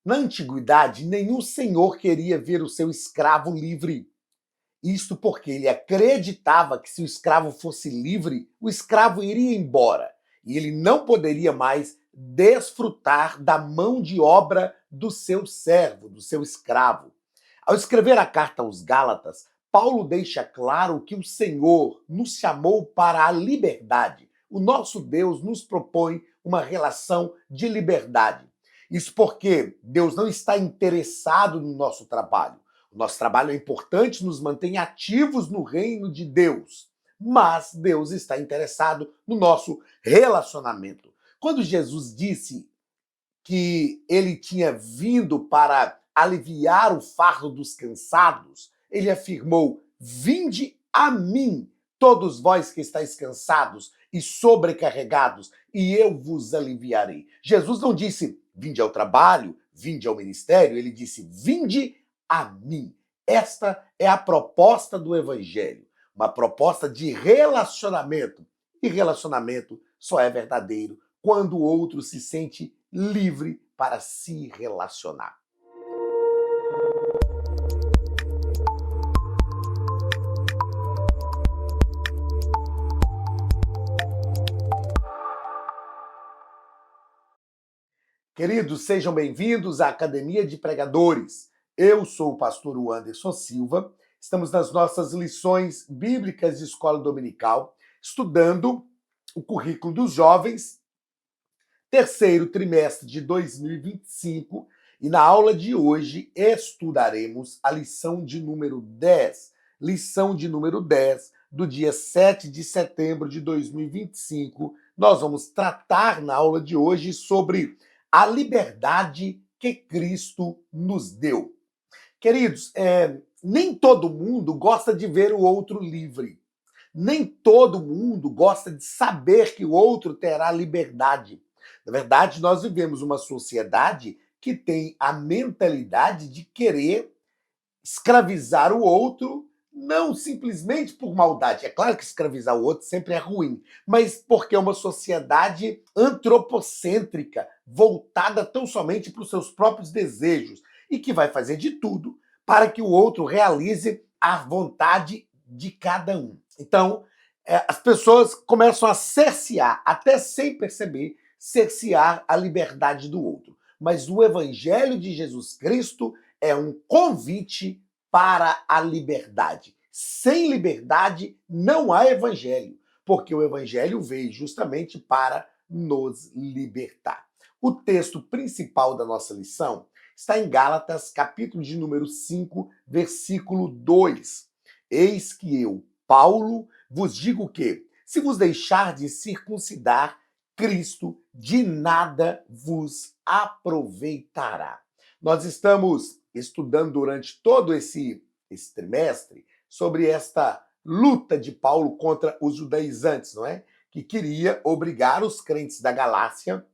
Na antiguidade, nenhum senhor queria ver o seu escravo livre. Isto porque ele acreditava que se o escravo fosse livre, o escravo iria embora e ele não poderia mais desfrutar da mão de obra do seu servo, do seu escravo. Ao escrever a carta aos Gálatas, Paulo deixa claro que o Senhor nos chamou para a liberdade. O nosso Deus nos propõe uma relação de liberdade. Isso porque Deus não está interessado no nosso trabalho. O nosso trabalho é importante, nos mantém ativos no reino de Deus. Mas Deus está interessado no nosso relacionamento. Quando Jesus disse que ele tinha vindo para aliviar o fardo dos cansados, ele afirmou: vinde a mim, todos vós que estáis cansados e sobrecarregados, e eu vos aliviarei. Jesus não disse: vinde ao trabalho, vinde ao ministério, ele disse: vinde a mim. Esta é a proposta do evangelho, uma proposta de relacionamento. E relacionamento só é verdadeiro quando o outro se sente livre para se relacionar. Queridos, sejam bem-vindos à Academia de Pregadores. Eu sou o pastor Anderson Silva. Estamos nas nossas lições bíblicas de escola dominical, estudando o currículo dos jovens, terceiro trimestre de 2025, e na aula de hoje estudaremos a lição de número 10. Lição de número 10, do dia 7 de setembro de 2025. Nós vamos tratar na aula de hoje sobre a liberdade que Cristo nos deu. Queridos, nem todo mundo gosta de ver o outro livre. Nem todo mundo gosta de saber que o outro terá liberdade. Na verdade, nós vivemos uma sociedade que tem a mentalidade de querer escravizar o outro, não simplesmente por maldade. É claro que escravizar o outro sempre é ruim, mas porque é uma sociedade antropocêntrica, voltada tão somente para os seus próprios desejos e que vai fazer de tudo para que o outro realize a vontade de cada um. Então, as pessoas começam a cercear, até sem perceber, cercear a liberdade do outro. Mas o Evangelho de Jesus Cristo é um convite para a liberdade. Sem liberdade não há evangelho, porque o evangelho veio justamente para nos libertar. O texto principal da nossa lição está em Gálatas, capítulo de número 5, versículo 2. Eis que eu, Paulo, vos digo que, se vos deixardes circuncidar, Cristo de nada vos aproveitará. Nós estamos estudando durante todo esse trimestre sobre esta luta de Paulo contra os judaizantes, não é? Que queria obrigar os crentes da Galácia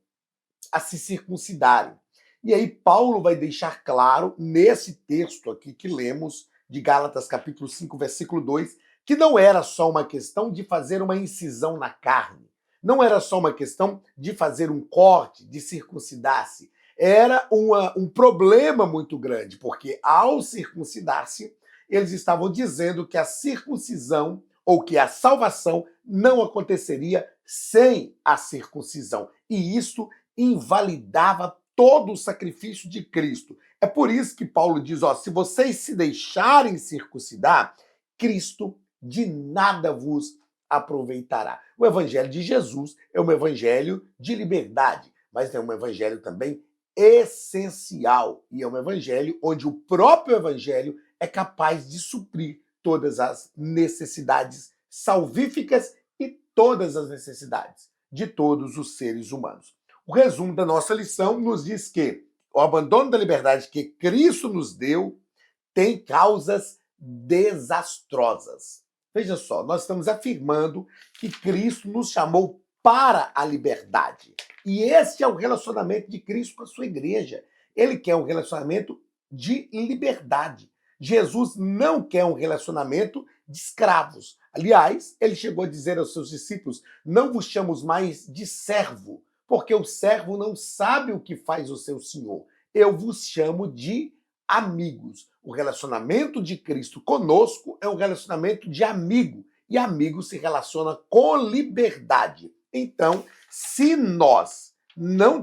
a se circuncidarem. E aí Paulo vai deixar claro, nesse texto aqui que lemos, de Gálatas capítulo 5, versículo 2, que não era só uma questão de fazer uma incisão na carne, não era só uma questão de fazer um corte, de circuncidar-se. Era um problema muito grande, porque ao circuncidar-se, eles estavam dizendo que a circuncisão ou que a salvação não aconteceria sem a circuncisão. E isso invalidava todo o sacrifício de Cristo. É por isso que Paulo diz, se vocês se deixarem circuncidar, Cristo de nada vos aproveitará. O evangelho de Jesus é um evangelho de liberdade, mas é um evangelho também essencial. E é um evangelho onde o próprio evangelho é capaz de suprir todas as necessidades salvíficas e todas as necessidades de todos os seres humanos. O resumo da nossa lição nos diz que o abandono da liberdade que Cristo nos deu tem causas desastrosas. Veja só, nós estamos afirmando que Cristo nos chamou para a liberdade. E este é o relacionamento de Cristo com a sua igreja. Ele quer um relacionamento de liberdade. Jesus não quer um relacionamento de escravos. Aliás, ele chegou a dizer aos seus discípulos: não vos chamo mais de servo, porque o servo não sabe o que faz o seu senhor. eu vos chamo de amigos. O relacionamento de Cristo conosco é um relacionamento de amigo. E amigo se relaciona com liberdade. Então, se nós não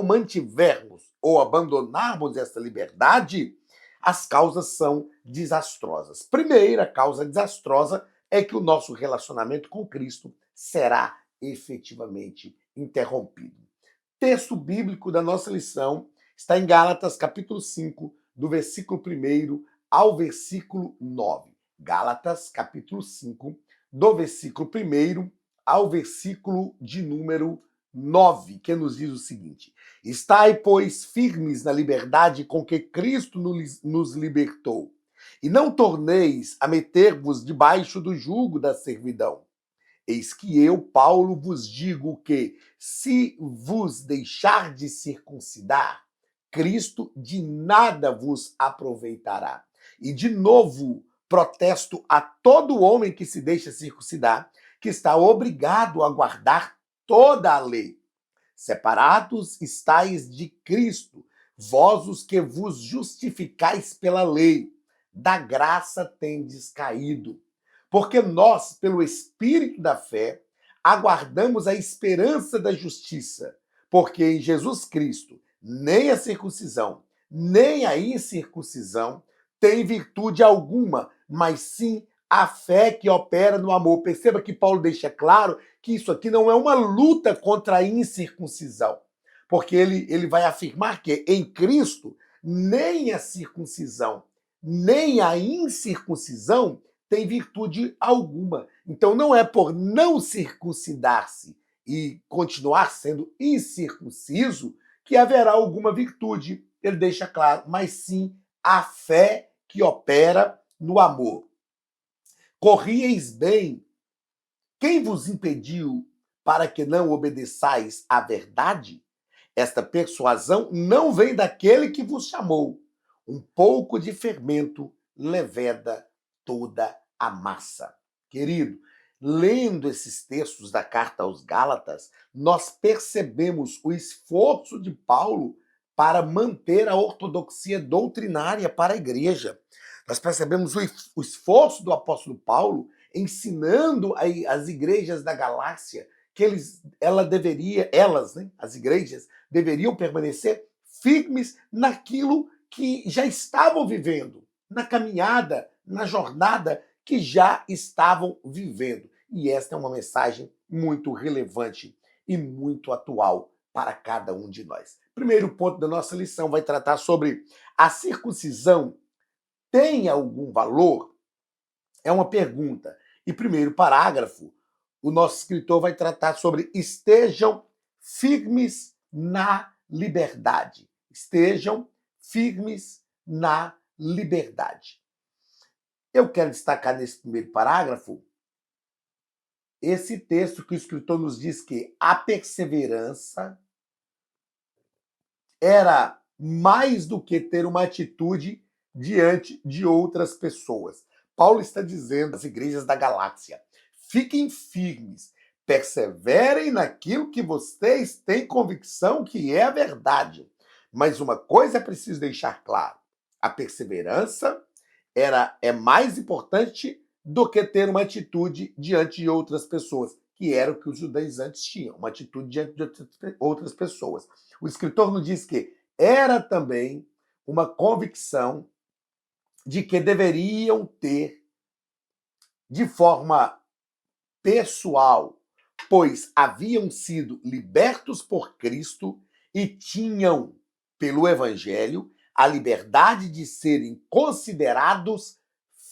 mantivermos ou abandonarmos essa liberdade, as causas são desastrosas. Primeira causa desastrosa é que o nosso relacionamento com Cristo será efetivamente interrompido. Texto bíblico da nossa lição está em Gálatas, capítulo 5, do versículo 1 ao versículo 9. Gálatas, capítulo 5, do versículo 1 ao versículo de número 9, que nos diz o seguinte: Estai, pois, firmes na liberdade com que Cristo nos libertou, e não torneis a meter-vos debaixo do jugo da servidão. Eis que eu, Paulo, vos digo que, se vos deixar de circuncidar, Cristo de nada vos aproveitará. E de novo, protesto a todo homem que se deixa circuncidar, que está obrigado a guardar toda a lei. Separados estáis de Cristo, vós os que vos justificais pela lei, da graça tendes caído. Porque nós, pelo Espírito da fé, aguardamos a esperança da justiça, porque em Jesus Cristo nem a circuncisão, nem a incircuncisão tem virtude alguma, mas sim a fé que opera no amor. Perceba que Paulo deixa claro que isso aqui não é uma luta contra a incircuncisão, porque ele vai afirmar que em Cristo nem a circuncisão, nem a incircuncisão tem virtude alguma. Então não é por não circuncidar-se e continuar sendo incircunciso que haverá alguma virtude. Ele deixa claro, mas sim a fé que opera no amor. Corrieis bem. Quem vos impediu para que não obedeçais à verdade? Esta persuasão não vem daquele que vos chamou. Um pouco de fermento leveda toda a massa. Querido, lendo esses textos da carta aos Gálatas, nós percebemos o esforço de Paulo para manter a ortodoxia doutrinária para a igreja. Nós percebemos o esforço do apóstolo Paulo ensinando as igrejas da Galácia que as igrejas, deveriam permanecer firmes naquilo que já estavam vivendo, na caminhada, na jornada que já estavam vivendo. E esta é uma mensagem muito relevante e muito atual para cada um de nós. Primeiro ponto da nossa lição vai tratar sobre a circuncisão tem algum valor? É uma pergunta. E primeiro parágrafo, o nosso escritor vai tratar sobre estejam firmes na liberdade. Estejam firmes na liberdade. Eu quero destacar nesse primeiro parágrafo esse texto que o escritor nos diz que a perseverança era mais do que ter uma atitude diante de outras pessoas. Paulo está dizendo às igrejas da galáxia: fiquem firmes, perseverem naquilo que vocês têm convicção que é a verdade. Mas uma coisa é preciso deixar claro: a perseverança é mais importante do que ter uma atitude diante de outras pessoas, que era o que os judaizantes tinham, uma atitude diante de outras pessoas. O escritor nos diz que era também uma convicção de que deveriam ter, de forma pessoal, pois haviam sido libertos por Cristo e tinham, pelo Evangelho, a liberdade de serem considerados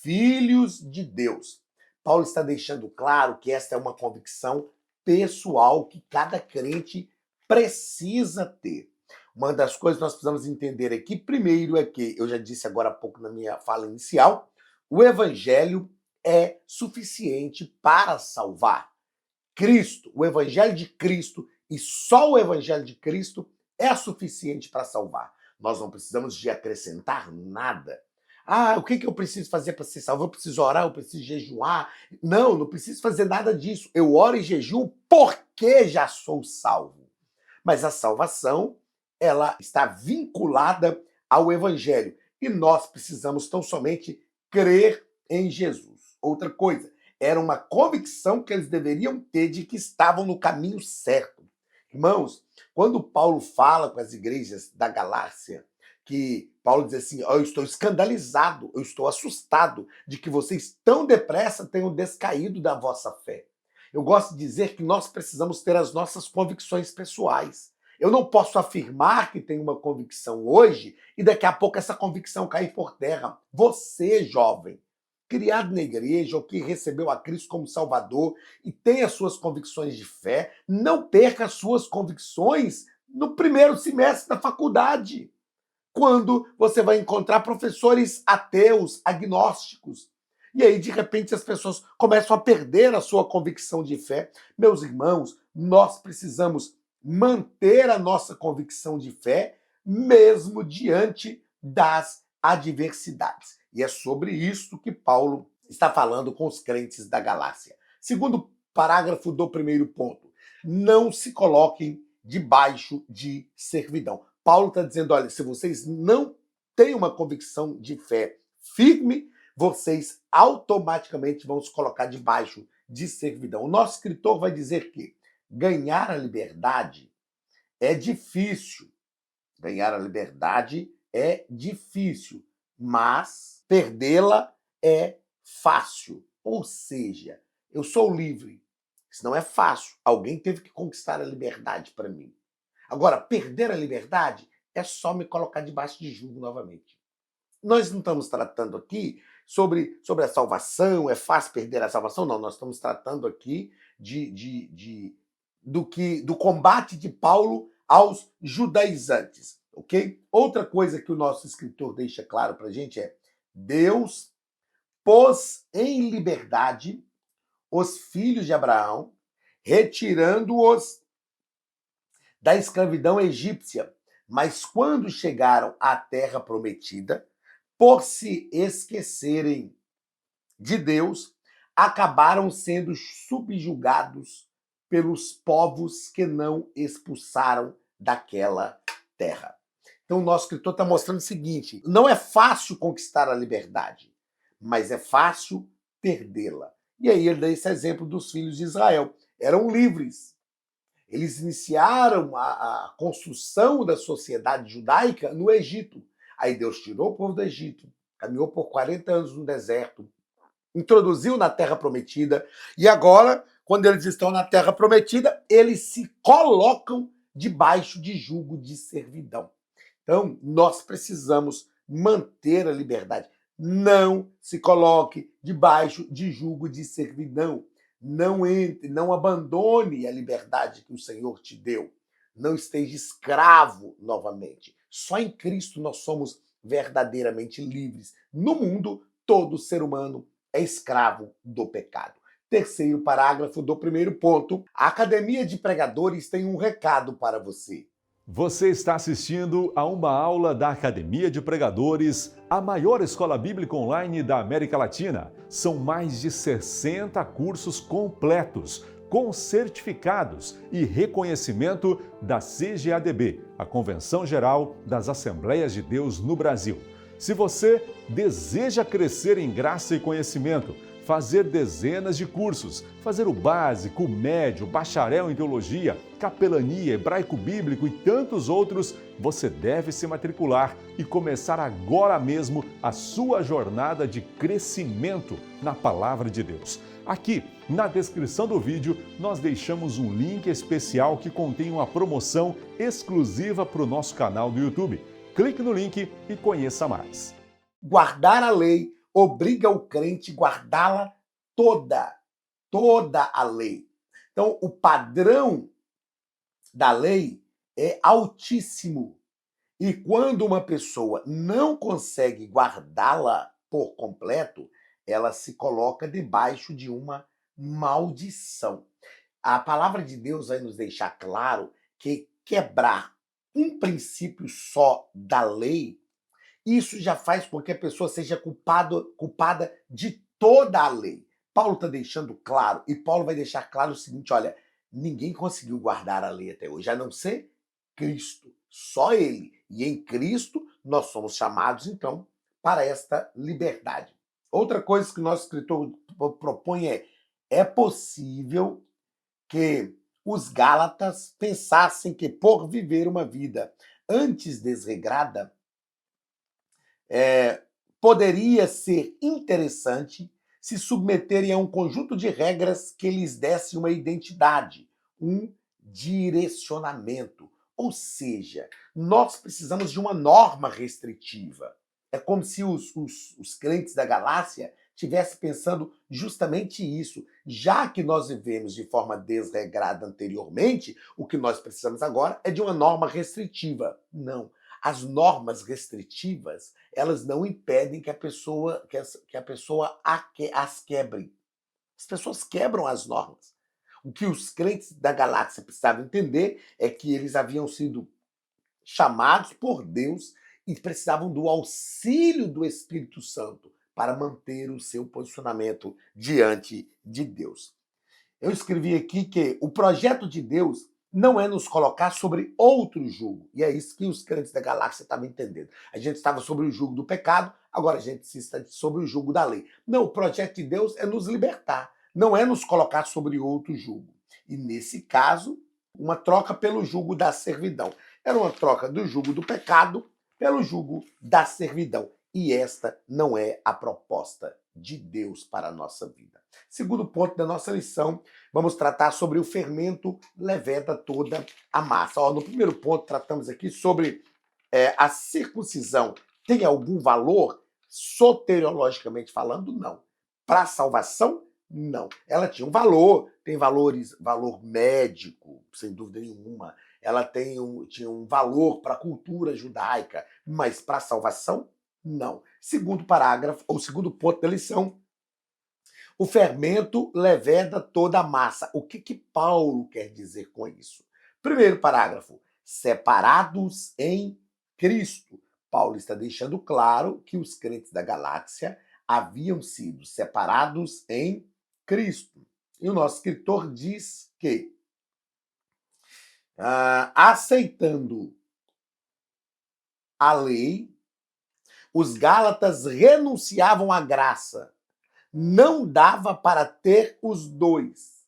filhos de Deus. Paulo está deixando claro que esta é uma convicção pessoal que cada crente precisa ter. Uma das coisas que nós precisamos entender aqui, primeiro, é que, eu já disse agora há pouco na minha fala inicial, o Evangelho é suficiente para salvar. Cristo, o Evangelho de Cristo e só o Evangelho de Cristo é suficiente para salvar. Nós não precisamos de acrescentar nada. Ah, o que eu preciso fazer para ser salvo? Eu preciso orar, eu preciso jejuar. Não, não preciso fazer nada disso. Eu oro e jejuo porque já sou salvo. Mas a salvação ela está vinculada ao Evangelho. E nós precisamos tão somente crer em Jesus. Outra coisa, era uma convicção que eles deveriam ter de que estavam no caminho certo. Irmãos, quando Paulo fala com as igrejas da Galácia, que Paulo diz assim: "Eu estou escandalizado, eu estou assustado de que vocês tão depressa tenham descaído da vossa fé." Eu gosto de dizer que nós precisamos ter as nossas convicções pessoais. Eu não posso afirmar que tenho uma convicção hoje e daqui a pouco essa convicção cair por terra. Você, jovem, criado na igreja ou que recebeu a Cristo como Salvador e tem as suas convicções de fé, não perca as suas convicções no primeiro semestre da faculdade, quando você vai encontrar professores ateus, agnósticos. E aí, de repente, as pessoas começam a perder a sua convicção de fé. Meus irmãos, nós precisamos manter a nossa convicção de fé, mesmo diante das adversidades. E é sobre isso que Paulo está falando com os crentes da Galácia. Segundo parágrafo do primeiro ponto, não se coloquem debaixo de servidão. Paulo está dizendo, olha, se vocês não têm uma convicção de fé firme, vocês automaticamente vão se colocar debaixo de servidão. O nosso escritor vai dizer que ganhar a liberdade é difícil. Ganhar a liberdade é difícil, mas perdê-la é fácil. Ou seja, eu sou livre. Isso não é fácil. Alguém teve que conquistar a liberdade para mim. Agora, perder a liberdade é só me colocar debaixo de jugo novamente. Nós não estamos tratando aqui sobre a salvação, é fácil perder a salvação? Não, nós estamos tratando aqui do combate de Paulo aos judaizantes, ok? Outra coisa que o nosso escritor deixa claro para a gente é: Deus pôs em liberdade os filhos de Abraão, retirando-os da escravidão egípcia, mas quando chegaram à terra prometida, por se esquecerem de Deus, acabaram sendo subjugados pelos povos que não expulsaram daquela terra. Então o nosso escritor está mostrando o seguinte: não é fácil conquistar a liberdade, mas é fácil perdê-la. E aí ele dá esse exemplo dos filhos de Israel. Eram livres. Eles iniciaram a construção da sociedade judaica no Egito. Aí Deus tirou o povo do Egito, caminhou por 40 anos no deserto, introduziu na Terra Prometida, e agora, quando eles estão na Terra Prometida, eles se colocam debaixo de jugo de servidão. Então, nós precisamos manter a liberdade. Não se coloque debaixo de jugo de servidão. Não entre, não abandone a liberdade que o Senhor te deu. Não esteja escravo novamente. Só em Cristo nós somos verdadeiramente livres. No mundo, todo ser humano é escravo do pecado. Terceiro parágrafo do primeiro ponto. A Academia de Pregadores tem um recado para você. Você está assistindo a uma aula da Academia de Pregadores, a maior escola bíblica online da América Latina. São mais de 60 cursos completos, com certificados e reconhecimento da CGADB, a Convenção Geral das Assembleias de Deus no Brasil. Se você deseja crescer em graça e conhecimento, fazer dezenas de cursos, fazer o básico, o médio, bacharel em teologia, capelania, hebraico bíblico e tantos outros, você deve se matricular e começar agora mesmo a sua jornada de crescimento na Palavra de Deus. Aqui, na descrição do vídeo, nós deixamos um link especial que contém uma promoção exclusiva para o nosso canal do YouTube. Clique no link e conheça mais. Guardar a lei obriga o crente a guardá-la toda a lei. Então, o padrão da lei é altíssimo. E quando uma pessoa não consegue guardá-la por completo, ela se coloca debaixo de uma maldição. A palavra de Deus vai nos deixar claro que quebrar um princípio só da lei, isso já faz com que a pessoa seja culpada de toda a lei. Paulo está deixando claro, e Paulo vai deixar claro o seguinte: olha, ninguém conseguiu guardar a lei até hoje, a não ser Cristo. só ele. E em Cristo nós somos chamados, então, para esta liberdade. Outra coisa que o nosso escritor propõe é possível que os Gálatas pensassem que por viver uma vida antes desregrada, poderia ser interessante se submeterem a um conjunto de regras que lhes desse uma identidade, um direcionamento. Ou seja, nós precisamos de uma norma restritiva. É como se os crentes da Galácia estivessem pensando justamente isso. Já que nós vivemos de forma desregrada anteriormente, o que nós precisamos agora é de uma norma restritiva. Não. As normas restritivas, elas não impedem que a pessoa as quebre. As pessoas quebram as normas. O que os crentes da galáxia precisavam entender é que eles haviam sido chamados por Deus e precisavam do auxílio do Espírito Santo para manter o seu posicionamento diante de Deus. Eu escrevi aqui que o projeto de Deus não é nos colocar sobre outro jugo. E é isso que os crentes da galáxia estavam entendendo. A gente estava sobre o jugo do pecado, agora a gente está sobre o jugo da lei. Não, o projeto de Deus é nos libertar, não é nos colocar sobre outro jugo. E nesse caso, uma troca pelo jugo da servidão. Era uma troca do jugo do pecado pelo jugo da servidão. E esta não é a proposta de Deus para a nossa vida. Segundo ponto da nossa lição, vamos tratar sobre o fermento leveda toda a massa. No primeiro ponto, tratamos aqui sobre a circuncisão. Tem algum valor? Soteriologicamente falando, não. Para a salvação, não. Ela tinha um valor, tem valor médico, sem dúvida nenhuma. Ela tinha um valor para a cultura judaica, mas para a salvação, não. Segundo parágrafo, ou segundo ponto da lição, o fermento leveda toda a massa. O que Paulo quer dizer com isso? Primeiro parágrafo, separados em Cristo. Paulo está deixando claro que os crentes da galáxia haviam sido separados em Cristo. E o nosso escritor diz que, aceitando a lei, os gálatas renunciavam à graça. Não dava para ter os dois.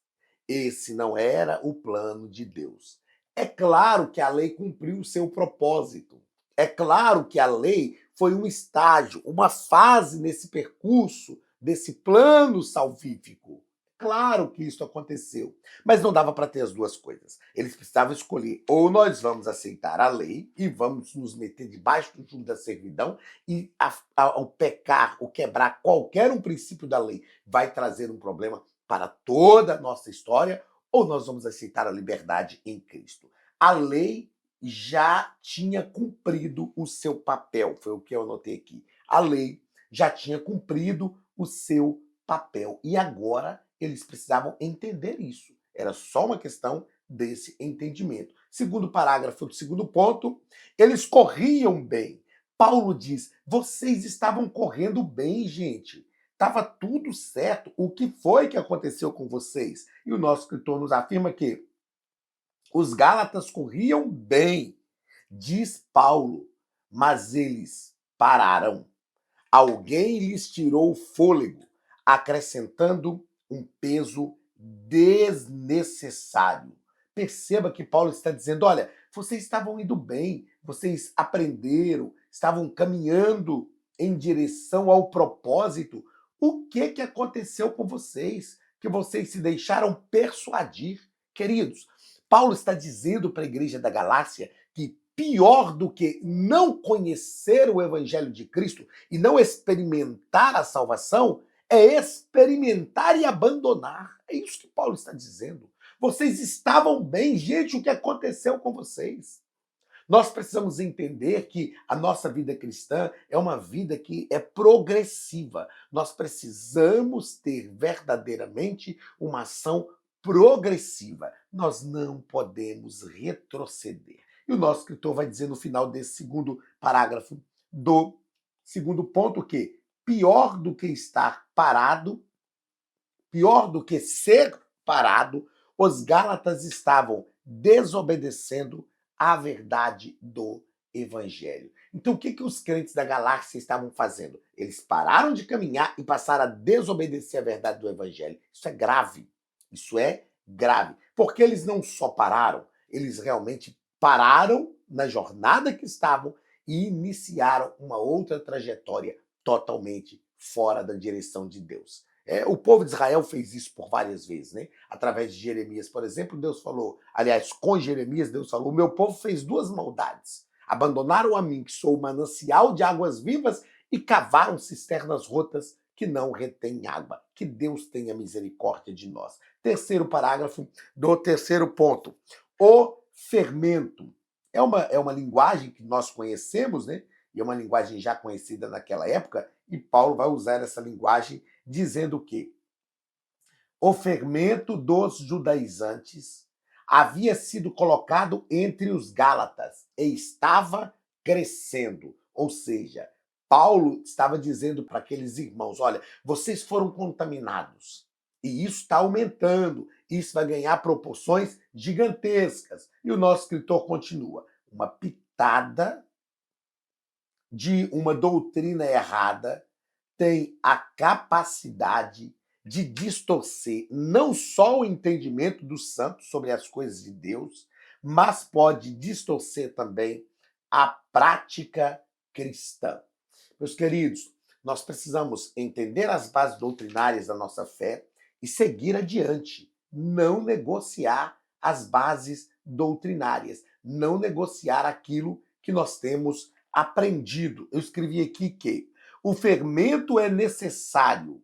Esse não era o plano de Deus. É claro que a lei cumpriu o seu propósito. É claro que a lei foi um estágio, uma fase nesse percurso, desse plano salvífico. Claro que isso aconteceu, mas não dava para ter as duas coisas. Eles precisavam escolher: ou nós vamos aceitar a lei e vamos nos meter debaixo do jugo da servidão, e ao pecar, ou quebrar qualquer um princípio da lei, vai trazer um problema para toda a nossa história, ou nós vamos aceitar a liberdade em Cristo. A lei já tinha cumprido o seu papel, foi o que eu anotei aqui. A lei já tinha cumprido o seu papel, e agora eles precisavam entender isso. Era só uma questão desse entendimento. Segundo parágrafo do segundo ponto, eles corriam bem. Paulo diz: vocês estavam correndo bem, gente. Estava tudo certo. O que foi que aconteceu com vocês? E o nosso escritor nos afirma que os gálatas corriam bem, diz Paulo, mas eles pararam. Alguém lhes tirou o fôlego, acrescentando um peso desnecessário. Perceba que Paulo está dizendo: olha, vocês estavam indo bem, vocês aprenderam, estavam caminhando em direção ao propósito. O que aconteceu com vocês? Que vocês se deixaram persuadir? Queridos, Paulo está dizendo para a igreja da Galácia que pior do que não conhecer o evangelho de Cristo e não experimentar a salvação é experimentar e abandonar. É isso que Paulo está dizendo. Vocês estavam bem, gente, o que aconteceu com vocês? Nós precisamos entender que a nossa vida cristã é uma vida que é progressiva. Nós precisamos ter verdadeiramente uma ação progressiva. Nós não podemos retroceder. E o nosso escritor vai dizer no final desse segundo parágrafo do segundo ponto que pior do que estar parado, pior do que ser parado, os gálatas estavam desobedecendo a verdade do Evangelho. Então, o que os crentes da galáxia estavam fazendo? Eles pararam de caminhar e passaram a desobedecer a verdade do Evangelho. Isso é grave. Isso é grave. Porque eles não só pararam, eles realmente pararam na jornada que estavam e iniciaram uma outra trajetória totalmente fora da direção de Deus. O povo de Israel fez isso por várias vezes, né? Através de Jeremias, por exemplo, Deus falou, aliás, com Jeremias, Deus falou: o meu povo fez duas maldades. Abandonaram a mim, que sou o manancial de águas vivas, e cavaram cisternas rotas que não retêm água. Que Deus tenha misericórdia de nós. Terceiro parágrafo do terceiro ponto. O fermento. É uma linguagem que nós conhecemos, né? E é uma linguagem já conhecida naquela época, e Paulo vai usar essa linguagem dizendo o quê? O fermento dos judaizantes havia sido colocado entre os gálatas e estava crescendo. Ou seja, Paulo estava dizendo para aqueles irmãos: olha, vocês foram contaminados e isso está aumentando, isso vai ganhar proporções gigantescas. E o nosso escritor continua: uma pitada de uma doutrina errada tem a capacidade de distorcer não só o entendimento dos santos sobre as coisas de Deus, mas pode distorcer também a prática cristã. Meus queridos, nós precisamos entender as bases doutrinárias da nossa fé e seguir adiante, não negociar as bases doutrinárias, não negociar aquilo que nós temos aprendido. Eu escrevi aqui que o fermento é necessário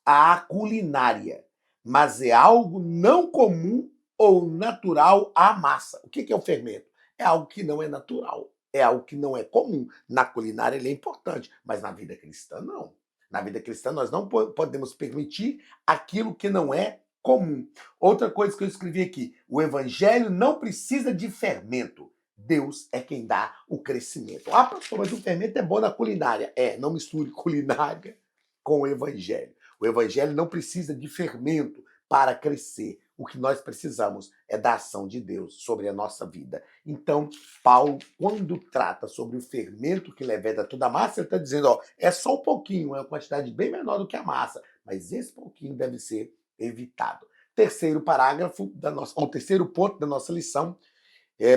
à culinária, mas é algo não comum ou natural à massa. O que é o fermento? É algo que não é natural, é algo que não é comum. Na culinária ele é importante, mas na vida cristã não. Na vida cristã nós não podemos permitir aquilo que não é comum. Outra coisa que eu escrevi aqui: o evangelho não precisa de fermento. Deus é quem dá o crescimento. Ah, pastor, mas o fermento é bom na culinária. Não misture culinária com o evangelho. O evangelho não precisa de fermento para crescer. O que nós precisamos é da ação de Deus sobre a nossa vida. Então, Paulo, quando trata sobre o fermento que leveda toda a massa, ele está dizendo, é só um pouquinho, é uma quantidade bem menor do que a massa, mas esse pouquinho deve ser evitado. Terceiro parágrafo, o terceiro ponto da nossa lição.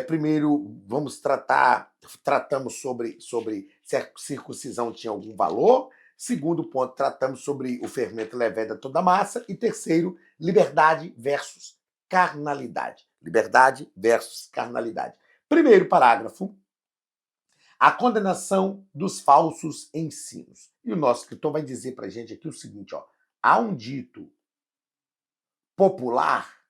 Primeiro, tratamos sobre se a circuncisão tinha algum valor. Segundo ponto, tratamos sobre o fermento leveda toda a massa. E terceiro, liberdade versus carnalidade. Liberdade versus carnalidade. Primeiro parágrafo, a condenação dos falsos ensinos. E o nosso escritor vai dizer para a gente aqui o seguinte, há um dito popular.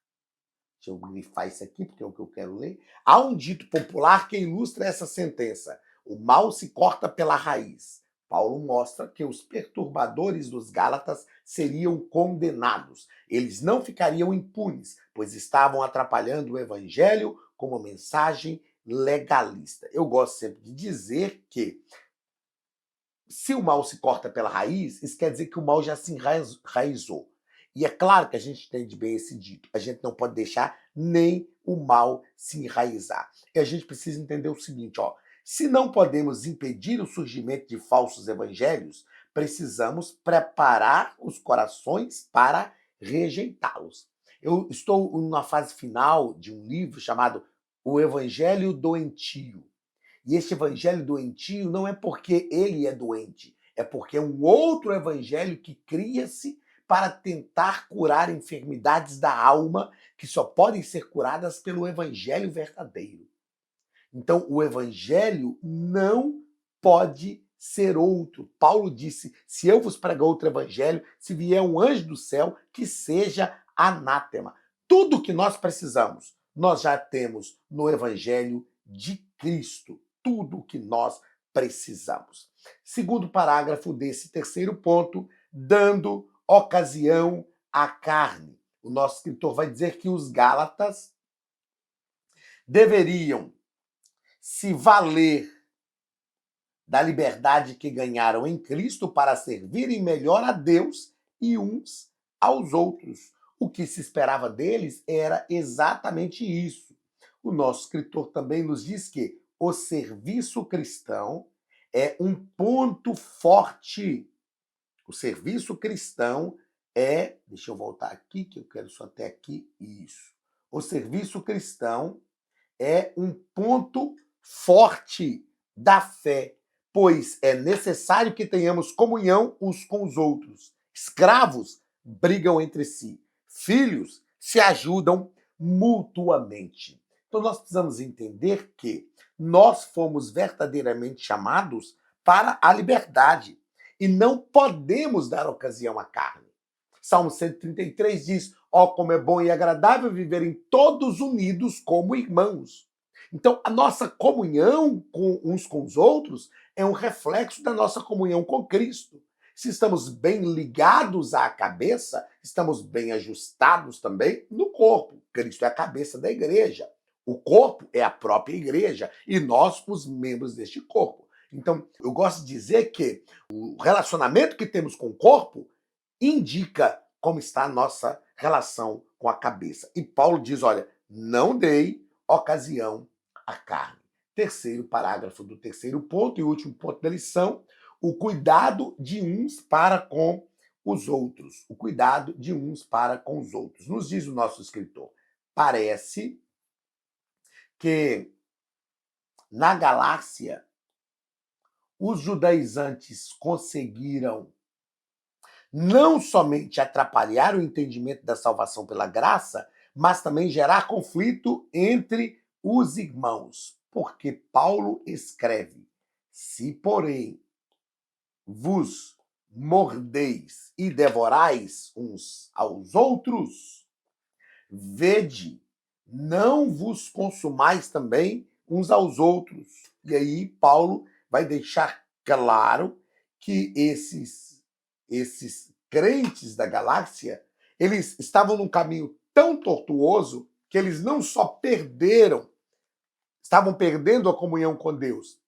Deixa eu grifar isso aqui, porque é o que eu quero ler. Há um dito popular que ilustra essa sentença: o mal se corta pela raiz. Paulo mostra que os perturbadores dos Gálatas seriam condenados. Eles não ficariam impunes, pois estavam atrapalhando o evangelho com uma mensagem legalista. Eu gosto sempre de dizer que se o mal se corta pela raiz, isso quer dizer que o mal já se enraizou. E é claro que a gente entende bem esse dito. A gente não pode deixar nem o mal se enraizar. E a gente precisa entender o seguinte, se não podemos impedir o surgimento de falsos evangelhos, precisamos preparar os corações para rejeitá-los. Eu estou numa fase final de um livro chamado O Evangelho Doentio. E este evangelho doentio não é porque ele é doente, é porque é um outro evangelho que cria-se para tentar curar enfermidades da alma que só podem ser curadas pelo evangelho verdadeiro. Então, o evangelho não pode ser outro. Paulo disse, se eu vos pregar outro evangelho, se vier um anjo do céu, que seja anátema. Tudo que nós precisamos, nós já temos no evangelho de Cristo. Tudo o que nós precisamos. Segundo parágrafo desse terceiro ponto, dando ocasião à carne. O nosso escritor vai dizer que os Gálatas deveriam se valer da liberdade que ganharam em Cristo para servirem melhor a Deus e uns aos outros. O que se esperava deles era exatamente isso. o nosso escritor também nos diz que o serviço cristão é um ponto forte. O serviço cristão é, deixa eu voltar aqui, que eu quero só até aqui, isso. O serviço cristão é um ponto forte da fé, pois é necessário que tenhamos comunhão uns com os outros. Escravos brigam entre si, filhos se ajudam mutuamente. Então nós precisamos entender que nós fomos verdadeiramente chamados para a liberdade e não podemos dar ocasião à carne. Salmo 133 diz: ó, como é bom e agradável viverem todos unidos como irmãos. Então, a nossa comunhão uns com os outros é um reflexo da nossa comunhão com Cristo. Se estamos bem ligados à cabeça, estamos bem ajustados também no corpo. Cristo é a cabeça da igreja. O corpo é a própria igreja e nós, os membros deste corpo. Então, eu gosto de dizer que o relacionamento que temos com o corpo indica como está a nossa relação com a cabeça. E Paulo diz, olha, não dei ocasião à carne. Terceiro parágrafo do terceiro ponto e último ponto da lição, o cuidado de uns para com os outros. O cuidado de uns para com os outros. Nos diz o nosso escritor, parece que na Galácia os judaizantes conseguiram não somente atrapalhar o entendimento da salvação pela graça, mas também gerar conflito entre os irmãos. Porque Paulo escreve: se, porém, vos mordeis e devorais uns aos outros, vede, não vos consumais também uns aos outros. E aí Paulo vai deixar claro que esses crentes da galáxia, eles estavam num caminho tão tortuoso que eles não só estavam perdendo a comunhão com Deus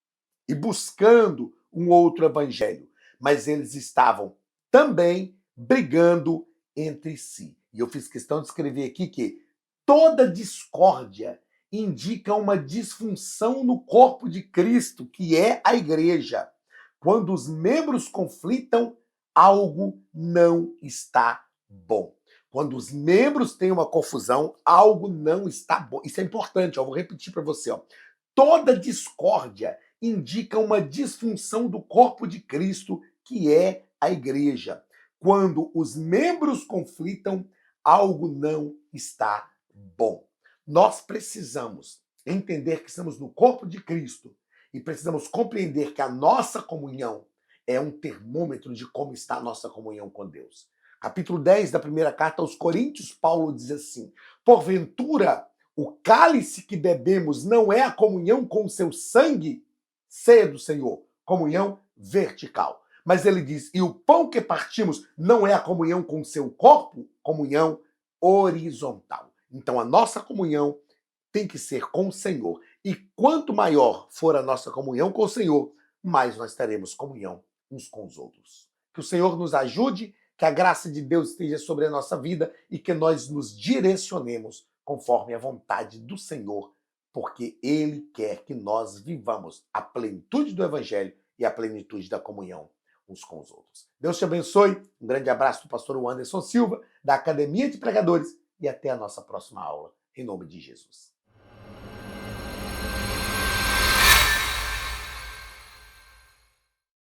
e buscando um outro evangelho, mas eles estavam também brigando entre si. E eu fiz questão de escrever aqui que toda discórdia indica uma disfunção no corpo de Cristo, que é a igreja. Quando os membros conflitam, algo não está bom. Quando os membros têm uma confusão, algo não está bom. Isso é importante, eu vou repetir para você. Toda discórdia indica uma disfunção do corpo de Cristo, que é a igreja. Quando os membros conflitam, algo não está bom. Nós precisamos entender que estamos no corpo de Cristo e precisamos compreender que a nossa comunhão é um termômetro de como está a nossa comunhão com Deus. Capítulo 10 da primeira carta aos Coríntios, Paulo diz assim: porventura, o cálice que bebemos não é a comunhão com o seu sangue? Ceia do Senhor, comunhão vertical. Mas ele diz, e o pão que partimos não é a comunhão com o seu corpo? Comunhão horizontal. Então a nossa comunhão tem que ser com o Senhor. E quanto maior for a nossa comunhão com o Senhor, mais nós teremos comunhão uns com os outros. Que o Senhor nos ajude, que a graça de Deus esteja sobre a nossa vida e que nós nos direcionemos conforme a vontade do Senhor, porque Ele quer que nós vivamos a plenitude do Evangelho e a plenitude da comunhão uns com os outros. Deus te abençoe. Um grande abraço do pastor Anderson Silva, da Academia de Pregadores, e até a nossa próxima aula. Em nome de Jesus.